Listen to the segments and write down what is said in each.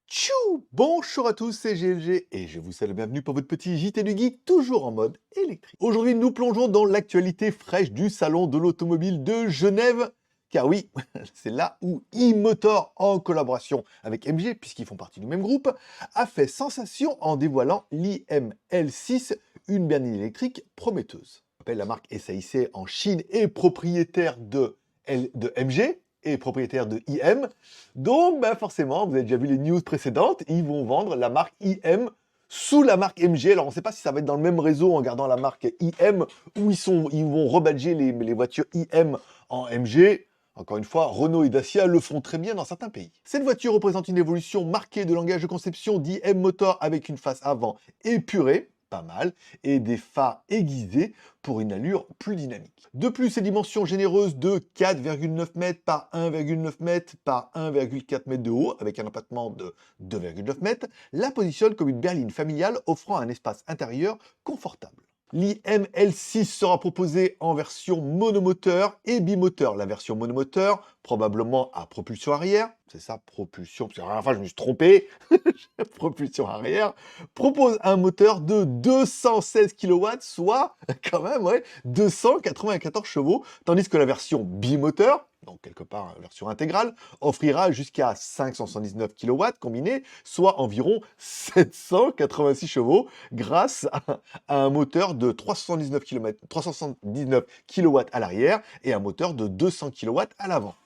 Tchou! Bonjour à tous, c'est GLG et je vous salue, bienvenue pour votre petit JT du Geek, toujours en mode électrique. Aujourd'hui, nous plongeons dans l'actualité fraîche du salon de l'automobile de Genève, car oui, c'est là où e-motor, en collaboration avec MG, puisqu'ils font partie du même groupe, a fait sensation en dévoilant l'IM-L6, une berline électrique prometteuse. Je rappelle, la marque SAIC en Chine est propriétaire de MG, et propriétaire de IM. Donc, forcément, vous avez déjà vu les news précédentes, ils vont vendre la marque IM sous la marque MG. Alors, on ne sait pas si ça va être dans le même réseau en gardant la marque IM, ou ils vont rebadger les voitures IM en MG. Encore une fois, Renault et Dacia le font très bien dans certains pays. Cette voiture représente une évolution marquée de langage de conception d'IM Motor avec une face avant épurée, pas mal, et des phares aiguisés pour une allure plus dynamique. De plus, ses dimensions généreuses de 4,9 mètres par 1,9 mètres par 1,4 mètres de haut, avec un empattement de 2,9 mètres, la positionnent comme une berline familiale offrant un espace intérieur confortable. L'IM-L6 sera proposé en version monomoteur et bimoteur. La version monomoteur, probablement à propulsion arrière, c'est ça, propulsion, parce que la dernière fois je me suis trompé, propulsion arrière, propose un moteur de 216 kW, soit quand même, ouais, 294 chevaux, tandis que la version bimoteur, donc quelque part version intégrale, offrira jusqu'à 579 kW combinés, soit environ 786 chevaux, grâce à un moteur de 379 kW à l'arrière et un moteur de 200 kW à l'avant.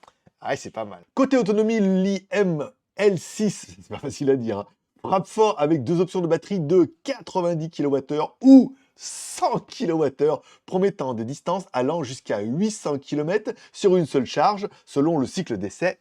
Ah, c'est pas mal. Côté autonomie, l'IM L6, c'est pas facile à dire, hein, frappe fort avec deux options de batterie de 90 kWh ou 100 kWh, promettant des distances allant jusqu'à 800 km sur une seule charge, selon le cycle d'essai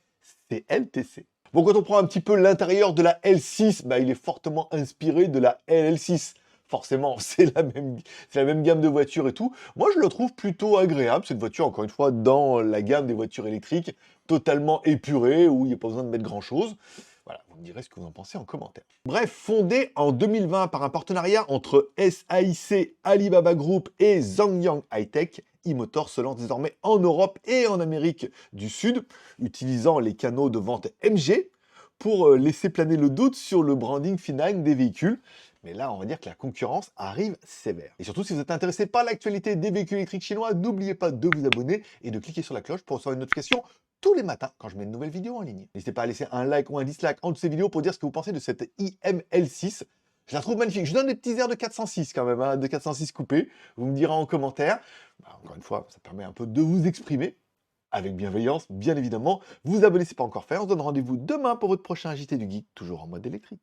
CLTC. Bon, quand on prend un petit peu l'intérieur de la L6, il est fortement inspiré de la LL6. Forcément, c'est la même gamme de voitures et tout. Moi, je le trouve plutôt agréable, cette voiture, encore une fois, dans la gamme des voitures électriques, totalement épurée, où il n'y a pas besoin de mettre grand-chose. Voilà, vous me direz ce que vous en pensez en commentaire. Bref, fondée en 2020 par un partenariat entre SAIC, Alibaba Group et Zhongyang High-Tech, e-motor se lance désormais en Europe et en Amérique du Sud, utilisant les canaux de vente MG pour laisser planer le doute sur le branding final des véhicules. Mais là, on va dire que la concurrence arrive sévère. Et surtout, si vous êtes intéressé par l'actualité des véhicules électriques chinois, n'oubliez pas de vous abonner et de cliquer sur la cloche pour recevoir une notification tous les matins quand je mets une nouvelle vidéo en ligne. N'hésitez pas à laisser un like ou un dislike en dessous de ces vidéos pour dire ce que vous pensez de cette IM-L6. Je la trouve magnifique. Je donne des petits airs de 406 quand même, hein, de 406 coupés. Vous me direz en commentaire. Encore une fois, ça permet un peu de vous exprimer. Avec bienveillance, bien évidemment. Vous abonnez si ce n'est pas encore fait. On se donne rendez-vous demain pour votre prochain JT du Geek, toujours en mode électrique.